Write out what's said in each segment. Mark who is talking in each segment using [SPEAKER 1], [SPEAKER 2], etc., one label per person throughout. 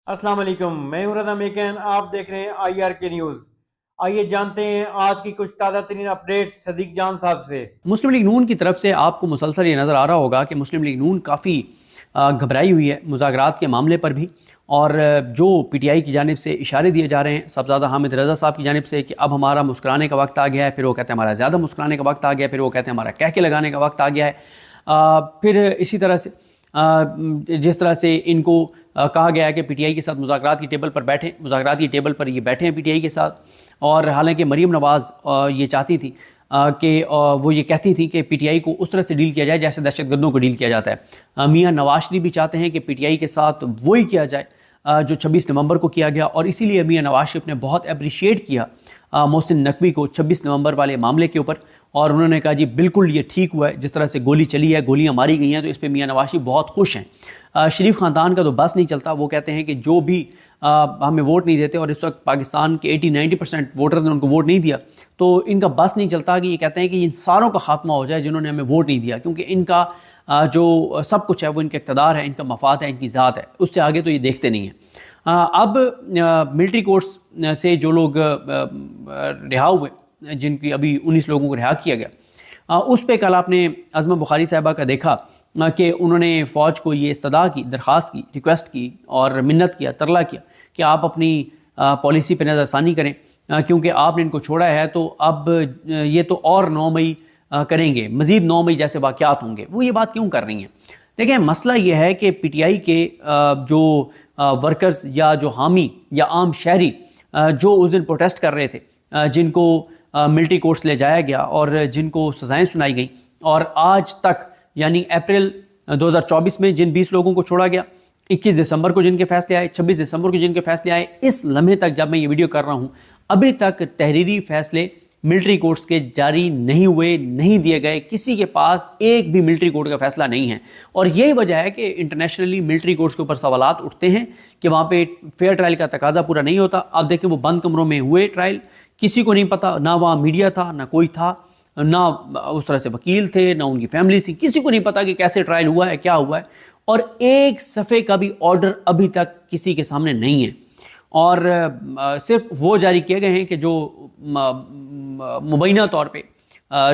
[SPEAKER 1] अस्सलाम वालेकुम, मैं हूं रज़ा मेकन। आप देख रहे हैं IRK न्यूज़। आइए जानते हैं आज की कुछ ताज़ा तरीन अपडेट्स सदीक जान साहब से।
[SPEAKER 2] मुस्लिम लीग नून की तरफ से आपको मुसलसल ये नज़र आ रहा होगा कि मुस्लिम लीग नून काफ़ी घबराई हुई है मुज़ाकरात के मामले पर भी। और जो PTI की जानिब से इशारे दिए जा रहे हैं सबज़्यादा हामिद रज़ा साहब की जानिब से कि अब हमारा मुस्कुराने का वक्त आ गया है, फिर वो कहते हैं हमारा ज़्यादा मुस्कुराने का वक्त आ गया है, फिर वो कहते हैं हमारा कह के लगाने का वक्त आ गया है। फिर इसी तरह से जिस तरह से इनको कहा गया है कि PTI के साथ मुज़ाकरात की टेबल पर बैठें, मुज़ाकरात की टेबल पर ये बैठे हैं PTI के साथ। और हालांकि मरीम नवाज़ ये चाहती थी कि वो ये कहती थी कि PTI को उस तरह से डील किया जाए जैसे दहशतगर्दों को डील किया जाता है। मियां नवाज शरीफ भी चाहते हैं कि PTI के साथ वही किया जाए जो 26 नवंबर को किया गया। और इसीलिए मियां नवाज शरीफ ने बहुत अप्रिशिएट किया मोहसिन नकवी को 26 नवंबर वाले मामले के ऊपर। और उन्होंने कहा जी बिल्कुल ये ठीक हुआ है, जिस तरह से गोली चली है, गोलियां मारी गई हैं, तो इस पर मियां नवाज शरीफ बहुत खुश हैं। शरीफ ख़ानदान का तो बस नहीं चलता। वो कहते हैं कि जो भी हमें वोट नहीं देते, और इस वक्त पाकिस्तान के 80-90% वोटर्स ने उनको वोट नहीं दिया, तो इनका बस नहीं चलता कि ये कहते हैं कि इन सारों का खात्मा हो जाए जिन्होंने हमें वोट नहीं दिया, क्योंकि इनका जो सब कुछ है वो इनका इक़्तिदार है, इनका मफाद है, इनकी ज़ात है, उससे आगे तो ये देखते नहीं हैं। अब मिलिट्री कोर्ट्स से जो लोग रिहा हुए, जिनकी अभी 19 लोगों को रिहा किया गया, उस पर कल आपने अज़मा बुखारी साहिबा का देखा कि उन्होंने फ़ौज को ये इस्तदा की, दरख्वास्त की, रिक्वेस्ट की और मिन्नत किया, तरला किया कि आप अपनी पॉलिसी पर नज़रसानी करें, क्योंकि आपने इनको छोड़ा है तो अब ये तो और 9 मई करेंगे, मज़ीद 9 मई जैसे वाक़यात होंगे। वो ये बात क्यों कर रही हैं? देखें, मसला ये है कि PTI के जो वर्कर्स या जो हामी या आम शहरी जो उस दिन प्रोटेस्ट कर रहे थे, जिनको मिलिट्री कोर्ट्स ले जाया गया और जिनको सज़ाएँ सुनाई गई, और आज तक यानी अप्रैल 2024 में जिन 20 लोगों को छोड़ा गया, 21 दिसंबर को जिनके फैसले आए, 26 दिसंबर को जिनके फैसले आए, इस लम्हे तक जब मैं ये वीडियो कर रहा हूँ अभी तक तहरीरी फैसले मिलिट्री कोर्ट्स के जारी नहीं हुए, नहीं दिए गए। किसी के पास एक भी मिलिट्री कोर्ट का फैसला नहीं है। और यही वजह है कि इंटरनेशनली मिलिट्री कोर्ट्स के ऊपर सवालात उठते हैं कि वहाँ पे फेयर ट्रायल का तकाजा पूरा नहीं होता। अब देखें, वो बंद कमरों में हुए ट्रायल, किसी को नहीं पता, ना वहाँ मीडिया था, ना कोई था, ना उस तरह से वकील थे, ना उनकी फैमिली थी, किसी को नहीं पता कि कैसे ट्रायल हुआ है, क्या हुआ है। और एक सफ़े का भी ऑर्डर अभी तक किसी के सामने नहीं है। और सिर्फ वो जारी किए गए हैं कि जो मुबैना तौर पे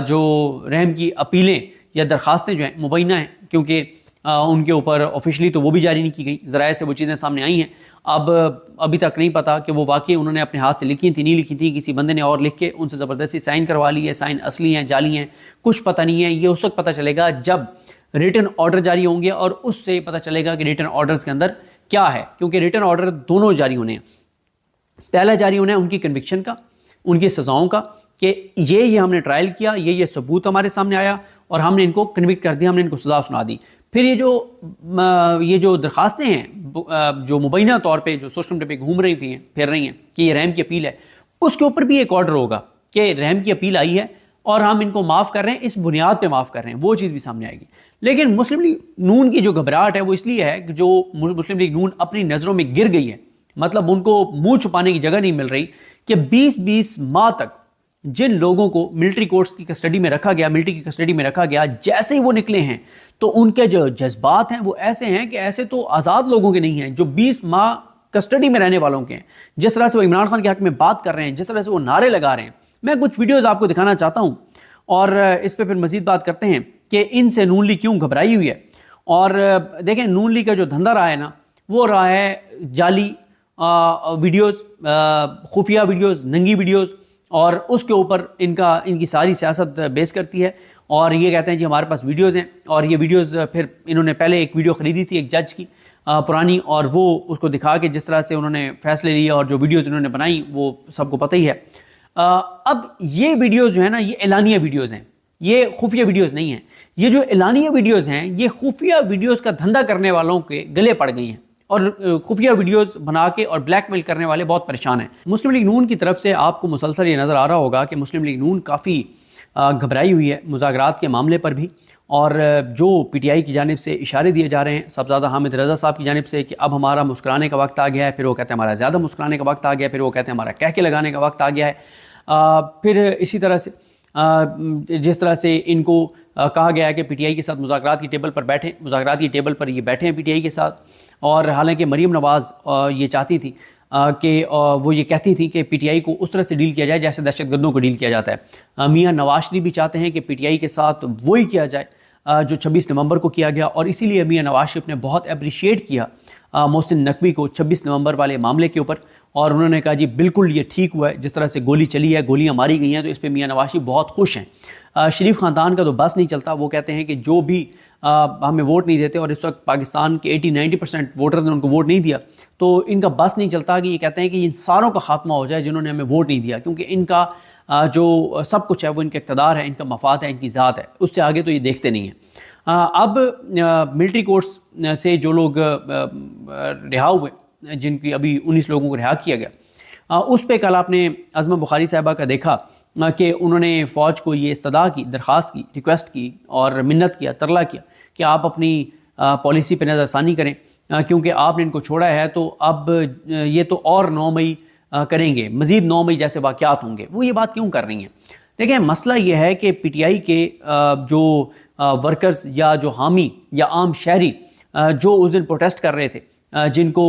[SPEAKER 2] जो रहम की अपीलें या दरख्वास्तें जो हैं मुबैना हैं, क्योंकि उनके ऊपर ऑफिशियली तो वो भी जारी नहीं की गई, ज़राए से वो चीज़ें सामने आई हैं। अब अभी तक नहीं पता कि वो वाकई उन्होंने अपने हाथ से लिखी थी, नहीं लिखी थी, किसी बंदे ने और लिख के उनसे ज़बरदस्ती साइन करवा ली है, साइन असली हैं, जाली हैं, कुछ पता नहीं है। ये उस वक्त पता चलेगा जब रिटन ऑर्डर जारी होंगे, और उससे पता चलेगा कि रिटन ऑर्डर्स के अंदर क्या है, क्योंकि रिटन ऑर्डर दोनों जारी होने हैं। पहला जारी होना है उनकी कन्विक्शन का, उनकी सज़ाओं का, कि ये हमने ट्रायल किया, ये सबूत हमारे सामने आया और हमने इनको कन्विक्ट कर दिया, हमने इनको सज़ा सुना दी। फिर ये जो दरखास्तें हैं जो मुबैना तौर पे जो सोशल मीडिया पे घूम रही थी, फिर रही हैं कि ये रहम की अपील है, उसके ऊपर भी एक ऑर्डर होगा कि रहम की अपील आई है और हम इनको माफ़ कर रहे हैं, इस बुनियाद पे माफ़ कर रहे हैं, वो चीज़ भी सामने आएगी। लेकिन मुस्लिम लीग नून की जो घबराहट है वो इसलिए है कि जो मुस्लिम लीग नून अपनी नज़रों में गिर गई है, मतलब उनको मुंह छुपाने की जगह नहीं मिल रही, कि 20-20 माह तक जिन लोगों को मिलिट्री कोर्ट्स की कस्टडी में रखा गया, मिलिट्री की कस्टडी में रखा गया, जैसे ही वो निकले हैं तो उनके जो जज्बात हैं वो ऐसे हैं कि ऐसे तो आज़ाद लोगों के नहीं हैं जो 20 माह कस्टडी में रहने वालों के हैं। जिस तरह से वो इमरान खान के हक में बात कर रहे हैं, जिस तरह से वो नारे लगा रहे हैं, मैं कुछ वीडियोज़ आपको दिखाना चाहता हूँ और इस पर फिर मज़ीद बात करते हैं कि इनसे नून लीग क्यों घबराई हुई है। और देखें, नून लीग का जो धंधा रहा है ना, वो रहा है जाली वीडियोज़, खुफिया वीडियोज़, नंगी वीडियोज़, और उसके ऊपर इनकी सारी सियासत बेस करती है। और ये कहते हैं जी हमारे पास वीडियोज़ हैं, और ये वीडियोज़ फिर इन्होंने पहले एक वीडियो ख़रीदी थी एक जज की पुरानी, और वो उसको दिखा के जिस तरह से उन्होंने फैसले लिए और जो वीडियोज़ इन्होंने बनाई वो सबको पता ही है। अब ये वीडियोज़ जो है ना, ये एलानिया वीडियोज़ हैं, ये खुफिया वीडियोज़ नहीं हैं। ये जो एलानिया वीडियोज़ हैं ये खुफिया वीडियोज़ का धंधा करने वालों के गले पड़ गई हैं, और खुफिया वीडियोस बना के और ब्लैकमेल करने वाले बहुत परेशान हैं। मुस्लिम लीग नून की तरफ से आपको मुसलसल ये नज़र आ रहा होगा कि मुस्लिम लीग नून काफ़ी घबराई हुई है मुज़ाकरात के मामले पर भी। और जो PTI की जानिब से इशारे दिए जा रहे हैं सबज़्यादा हामिद रज़ा साहब की जानिब से कि अब हमारा मुस्कुराने का वक्त आ गया है, फिर वो कहते हैं हमारा ज़्यादा मुस्कुराने का वक्त आ गया है, फिर वो कहते हैं हमारा कह के लगाने का वक्त आ गया है। फिर इसी तरह से जिस तरह से इनको कहा गया है कि PTI के साथ मुज़ाकरात की टेबल पर बैठें, मुज़ाकरात की टेबल पर ये बैठे हैं PTI के साथ। और हालांकि मरीम नवाज़ ये चाहती थी कि वो ये कहती थी कि पीटीआई को उस तरह से डील किया जाए जैसे दहशतगर्दों को डील किया जाता है। मियां नवाज शरीफ भी चाहते हैं कि पीटीआई के साथ वही किया जाए जो 26 नवंबर को किया गया, और इसीलिए मियां नवाज शरीफ ने बहुत अप्रिशिएट किया मोहसिन नकवी को 26 नवंबर वाले मामले के ऊपर, और उन्होंने कहा जी बिल्कुल ये ठीक हुआ है, जिस तरह से गोली चली है, गोलियां मारी गई हैं, तो इस पर मियां नवाज शरीफ बहुत खुश हैं। शरीफ ख़ानदान का तो बस नहीं चलता, वो कहते हैं कि जो भी हमें वोट नहीं देते, और इस वक्त पाकिस्तान के 80-90% वोटर्स ने उनको वोट नहीं दिया, तो इनका बस नहीं चलता कि ये कहते हैं कि इन सारों का खात्मा हो जाए जिन्होंने हमें वोट नहीं दिया, क्योंकि इनका जो सब कुछ है वो इनका इक़्तिदार है, इनका मफाद है, इनकी ज़ात है, उससे आगे तो ये देखते नहीं हैं। अब मिलिट्री कोर्ट्स से जो लोग रिहा हुए, जिनकी अभी 19 लोगों को रिहा किया गया, उस पर कल आपने अज़मा बुखारी साहिबा का देखा कि उन्होंने फ़ौज को ये इस्तदा की, दरख्वास्त की, रिक्वेस्ट की और मिन्नत किया, तरला किया कि आप अपनी पॉलिसी पर नज़रसानी करें, क्योंकि आपने इनको छोड़ा है तो अब ये तो और 9 मई करेंगे, मज़ीद 9 मई जैसे वाक़यात होंगे। वो ये बात क्यों कर रही हैं? देखें, मसला ये है कि पीटीआई के जो वर्कर्स या जो हामी या आम शहरी जो उस दिन प्रोटेस्ट कर रहे थे, जिनको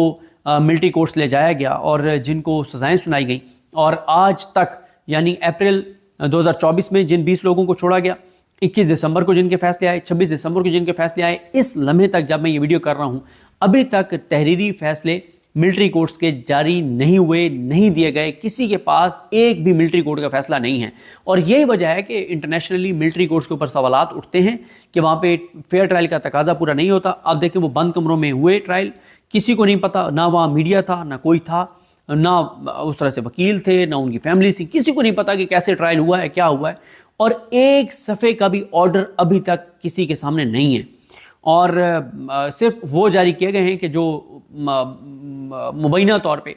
[SPEAKER 2] मिलिट्री कोर्ट्स ले जाया गया और जिनको सज़ाएं सुनाई गई, और आज तक यानी अप्रैल 2024 में जिन 20 लोगों को छोड़ा गया, 21 दिसंबर को जिनके फैसले आए, 26 दिसंबर को जिनके फैसले आए, इस लम्हे तक जब मैं ये वीडियो कर रहा हूँ अभी तक तहरीरी फैसले मिलिट्री कोर्ट्स के जारी नहीं हुए, नहीं दिए गए, किसी के पास एक भी मिलिट्री कोर्ट का फैसला नहीं है। और यही वजह है कि इंटरनेशनली मिलिट्री कोर्ट्स के ऊपर सवालात उठते हैं कि वहाँ पे फेयर ट्रायल का तकाजा पूरा नहीं होता। अब देखें, वो बंद कमरों में हुए ट्रायल, किसी को नहीं पता, ना वहाँ मीडिया था, ना कोई था, ना उस तरह से वकील थे, ना उनकी फैमिली थी, किसी को नहीं पता कि कैसे ट्रायल हुआ है, क्या हुआ है, और एक सफ़े का भी ऑर्डर अभी तक किसी के सामने नहीं है। और सिर्फ वो जारी किए गए हैं कि जो मुबैना तौर पे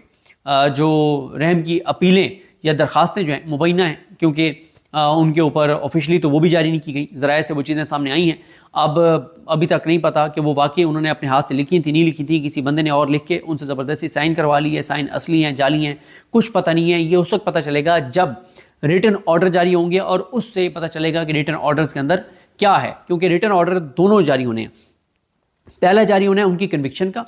[SPEAKER 2] जो रहम की अपीलें या दरख्वास्तें जो हैं मुबैना हैं, क्योंकि उनके ऊपर ऑफिशियली तो वो भी जारी नहीं की गई, ज़राए से वो चीज़ें सामने आई हैं। अब अभी तक नहीं पता कि वो वाकई उन्होंने अपने हाथ से लिखी थी, नहीं लिखी थी, किसी बंदे ने और लिख के उनसे ज़बरदस्ती साइन करवा ली है, साइन असली हैं, जाली हैं, कुछ पता नहीं है। ये उस वक्त पता चलेगा जब रिटन ऑर्डर जारी होंगे, और उससे पता चलेगा कि रिटन ऑर्डर्स के अंदर क्या है, क्योंकि रिटन ऑर्डर दोनों जारी होने हैं। पहला जारी होना है उनकी कन्विक्शन का,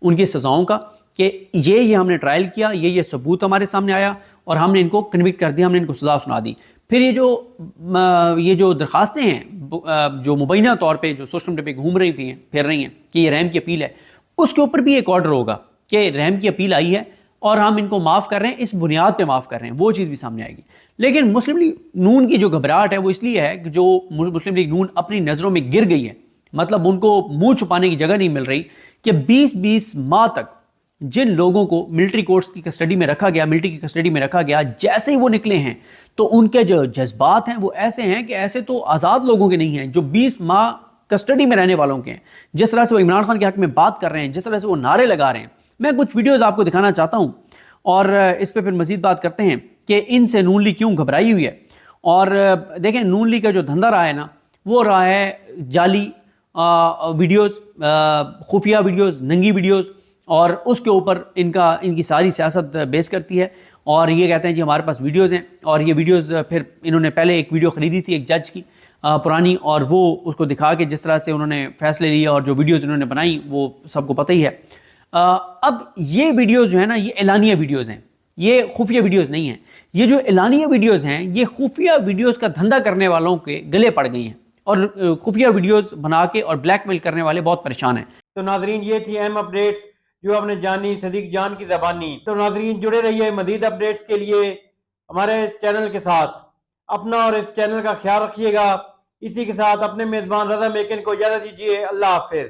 [SPEAKER 2] उनकी सज़ाओं का, कि ये हमने ट्रायल किया, ये सबूत हमारे सामने आया और हमने इनको कन्विक्ट कर दिया, हमने इनको सज़ा सुना दी। फिर ये जो दरख्वास्तें हैं जो मुबैना तौर पे जो सोशल मीडिया पे घूम रही थी, फिर रही हैं कि ये रहम की अपील है, उसके ऊपर भी एक ऑर्डर होगा कि रहम की अपील आई है और हम इनको माफ़ कर रहे हैं, इस बुनियाद पे माफ़ कर रहे हैं, वो चीज़ भी सामने आएगी। लेकिन मुस्लिम लीग नून की जो घबराहट है वो इसलिए है कि जो मुस्लिम लीग नून अपनी नज़रों में गिर गई है, मतलब उनको मुंह छुपाने की जगह नहीं मिल रही, कि 20-20 माह तक जिन लोगों को मिलिट्री कोर्ट्स की कस्टडी में रखा गया, मिलिट्री की कस्टडी में रखा गया, जैसे ही वो निकले हैं तो उनके जो जज्बात हैं वो ऐसे हैं कि ऐसे तो आज़ाद लोगों के नहीं हैं, जो 20 माह कस्टडी में रहने वालों के हैं। जिस तरह से वो इमरान खान के हक में बात कर रहे हैं, जिस तरह से वो नारे लगा रहे हैं, मैं कुछ वीडियोज़ आपको दिखाना चाहता हूँ और इस पर फिर मज़ीद बात करते हैं कि इनसे नून लीग क्यों घबराई हुई है। और देखें, नून लीग का जो धंधा रहा है ना, वो रहा है जाली वीडियोज़, खुफिया वीडियोज़, नंगी वीडियोज़, और उसके ऊपर इनकी सारी सियासत बेस करती है। और ये कहते हैं जी हमारे पास वीडियोज़ हैं, और ये वीडियोज़ फिर इन्होंने पहले एक वीडियो ख़रीदी थी एक जज की पुरानी, और वो उसको दिखा के जिस तरह से उन्होंने फैसले लिए और जो वीडियोज़ इन्होंने बनाई वो सबको पता ही है। अब ये वीडियोज़ जो है ना, ये एलानिया वीडियोज़ हैं, ये खुफिया वीडियोज़ नहीं हैं। ये जो एलानिया वीडियोज़ हैं, ये खुफिया वीडियोज़ का धंधा करने वालों के गले पड़ गई हैं, और खुफिया वीडियोज़ बना के और ब्लैकमेल करने वाले बहुत परेशान हैं।
[SPEAKER 1] तो नाजरीन, ये थी अहम अपडेट्स जो आपने जानी सदीक जान की ज़बानी। तो नाजरीन, जुड़े रहिए मज़ीद अपडेट्स के लिए हमारे चैनल के साथ। अपना और इस चैनल का ख्याल रखिएगा। इसी के साथ अपने मेज़बान रज़ा मेकिन को इजाज़त दीजिए। अल्लाह हाफिज़।